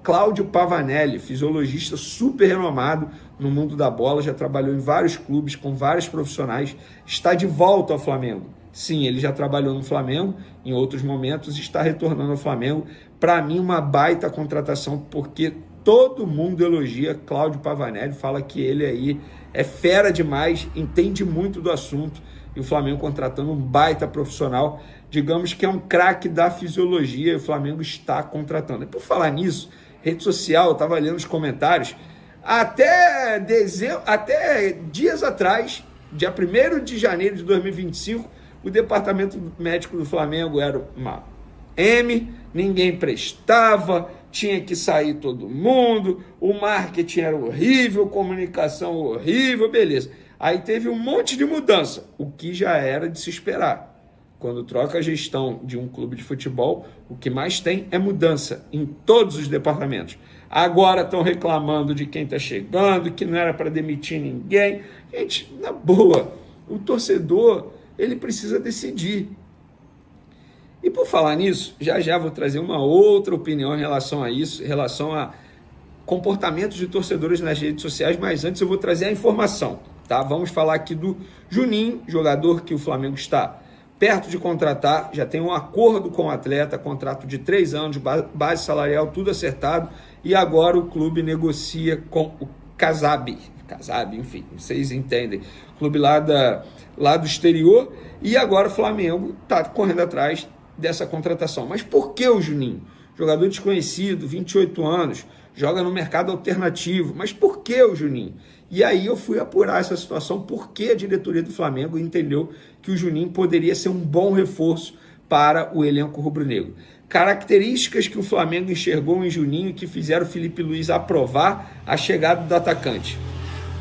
Cláudio Pavanelli, fisiologista super renomado no mundo da bola, já trabalhou em vários clubes com vários profissionais, está de volta ao Flamengo. Sim, ele já trabalhou no Flamengo em outros momentos e está retornando ao Flamengo. Para mim, uma baita contratação, porque todo mundo elogia Cláudio Pavanelli, fala que ele aí é fera demais, entende muito do assunto, e o Flamengo contratando um baita profissional, digamos que é um craque da fisiologia, e o Flamengo está contratando. E por falar nisso, rede social, eu estava lendo os comentários, até dias atrás, dia 1º de janeiro de 2025, o departamento médico do Flamengo era uma M, ninguém prestava, tinha que sair todo mundo, o marketing era horrível, comunicação horrível, beleza. Aí teve um monte de mudança, o que já era de se esperar. Quando troca a gestão de um clube de futebol, o que mais tem é mudança em todos os departamentos. Agora estão reclamando de quem está chegando, que não era para demitir ninguém. Gente, na boa, o torcedor, ele precisa decidir. E por falar nisso, já vou trazer uma outra opinião em relação a isso, em relação a comportamentos de torcedores nas redes sociais, mas antes eu vou trazer a informação, tá? Vamos falar aqui do Juninho, jogador que o Flamengo está perto de contratar, já tem um acordo com o atleta, contrato de 3 anos, base salarial, tudo acertado, e agora o clube negocia com o Casabe, enfim, vocês entendem, clube lá do exterior, e agora o Flamengo está correndo atrás dessa contratação. Mas por que o Juninho? Jogador desconhecido, 28 anos, joga no mercado alternativo, mas por que o Juninho? E aí eu fui apurar essa situação, porque a diretoria do Flamengo entendeu que o Juninho poderia ser um bom reforço para o elenco rubro-negro. Características que o Flamengo enxergou em Juninho que fizeram o Felipe Luiz aprovar a chegada do atacante.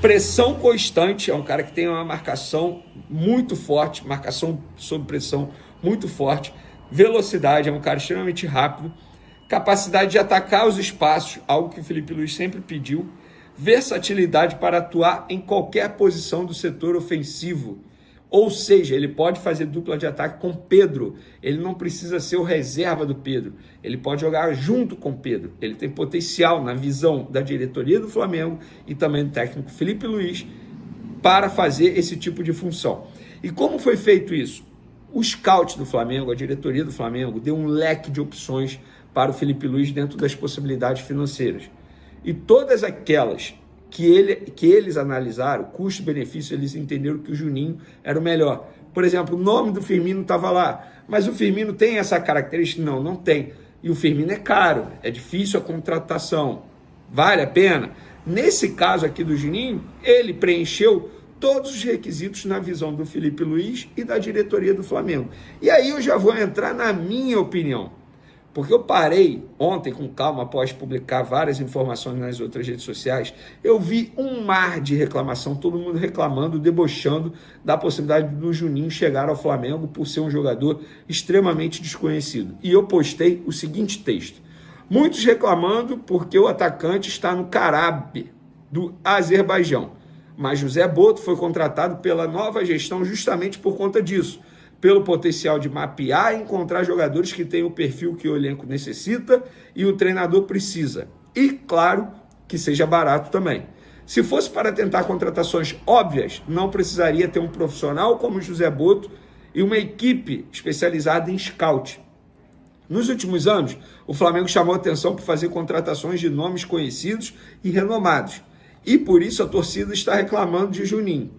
Pressão constante, é um cara que tem uma marcação muito forte, marcação sob pressão muito forte. Velocidade, é um cara extremamente rápido. Capacidade de atacar os espaços, algo que o Felipe Luiz sempre pediu. Versatilidade para atuar em qualquer posição do setor ofensivo. Ou seja, ele pode fazer dupla de ataque com Pedro. Ele não precisa ser o reserva do Pedro. Ele pode jogar junto com Pedro. Ele tem potencial na visão da diretoria do Flamengo e também do técnico Felipe Luiz para fazer esse tipo de função. E como foi feito isso? O scout do Flamengo, a diretoria do Flamengo, deu um leque de opções para o Felipe Luiz dentro das possibilidades financeiras. E todas aquelas que eles analisaram, custo-benefício, eles entenderam que o Juninho era o melhor. Por exemplo, o nome do Firmino estava lá, mas o Firmino tem essa característica? Não, não tem. E o Firmino é caro, é difícil a contratação. Vale a pena? Nesse caso aqui do Juninho, ele preencheu todos os requisitos na visão do Felipe Luiz e da diretoria do Flamengo. E aí eu já vou entrar na minha opinião, porque eu parei ontem com calma, após publicar várias informações nas outras redes sociais, eu vi um mar de reclamação, todo mundo reclamando, debochando da possibilidade do Juninho chegar ao Flamengo por ser um jogador extremamente desconhecido. E eu postei o seguinte texto: muitos reclamando porque o atacante está no Karab, do Azerbaijão. Mas José Boto foi contratado pela nova gestão justamente por conta disso, pelo potencial de mapear e encontrar jogadores que têm o perfil que o elenco necessita e o treinador precisa. E, claro, que seja barato também. Se fosse para tentar contratações óbvias, não precisaria ter um profissional como José Boto e uma equipe especializada em scout. Nos últimos anos, o Flamengo chamou atenção por fazer contratações de nomes conhecidos e renomados. E por isso a torcida está reclamando de Juninho.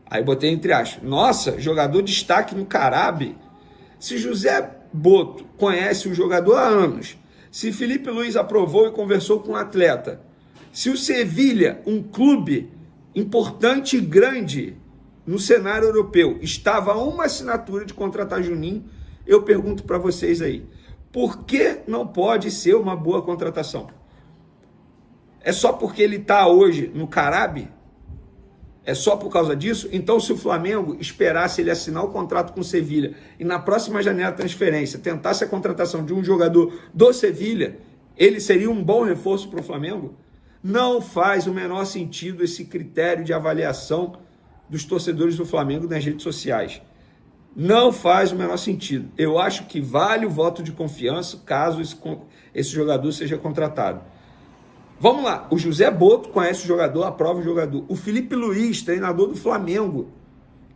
Aí botei entre aspas: nossa, jogador destaque no Karab. Se José Boto conhece o jogador há anos, se Felipe Luiz aprovou e conversou com o atleta, se o Sevilha, um clube importante e grande no cenário europeu, estava a uma assinatura de contratar Juninho, eu pergunto para vocês aí, por que não pode ser uma boa contratação? É só porque ele está hoje no Karab? É só por causa disso? Então, se o Flamengo esperasse ele assinar o contrato com o Sevilha e na próxima janela de transferência tentasse a contratação de um jogador do Sevilha, ele seria um bom reforço para o Flamengo? Não faz o menor sentido esse critério de avaliação dos torcedores do Flamengo nas redes sociais. Não faz o menor sentido. Eu acho que vale o voto de confiança caso esse jogador seja contratado. Vamos lá, o José Boto conhece o jogador, aprova o jogador. O Felipe Luiz, treinador do Flamengo,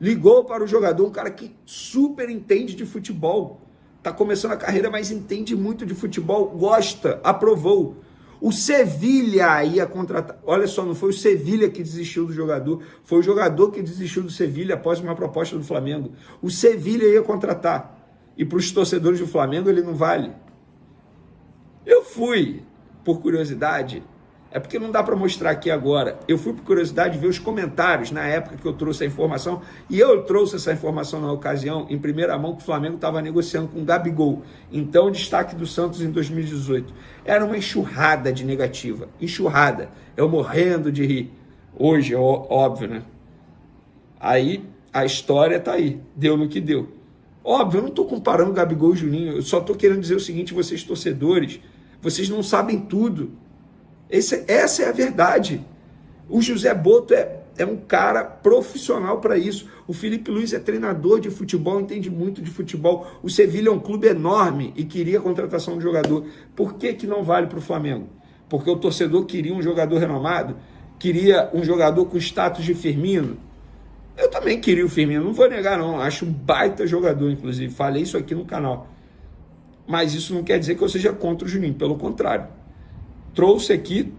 ligou para o jogador, um cara que super entende de futebol. Está começando a carreira, mas entende muito de futebol, gosta, aprovou. O Sevilha ia contratar. Olha só, não foi o Sevilha que desistiu do jogador, foi o jogador que desistiu do Sevilha após uma proposta do Flamengo. O Sevilha ia contratar. E para os torcedores do Flamengo ele não vale. Eu fui, por curiosidade, é porque não dá para mostrar aqui agora. Eu fui por curiosidade ver os comentários na época que eu trouxe a informação, e eu trouxe essa informação na ocasião, em primeira mão, que o Flamengo estava negociando com o Gabigol, então destaque do Santos em 2018. Era uma enxurrada de negativa, enxurrada, eu morrendo de rir. Hoje, é óbvio, né? Aí, a história tá aí, deu no que deu. Óbvio, eu não estou comparando Gabigol e Juninho, eu só estou querendo dizer o seguinte, vocês torcedores, vocês não sabem tudo. Essa é a verdade. O José Boto é um cara profissional para isso. O Felipe Luiz é treinador de futebol, entende muito de futebol. O Sevilha é um clube enorme e queria a contratação de jogador. Por que não vale para o Flamengo? Porque o torcedor queria um jogador renomado, queria um jogador com status de Firmino. Eu também queria o Firmino, não vou negar não, acho um baita jogador, inclusive, falei isso aqui no canal. Mas isso não quer dizer que eu seja contra o Juninho, pelo contrário. Trouxe aqui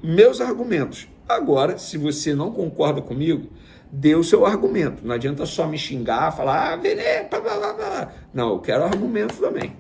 meus argumentos. Agora, se você não concorda comigo, dê o seu argumento. Não adianta só me xingar, falar, Vene, blá, blá, blá. Não, eu quero argumento também.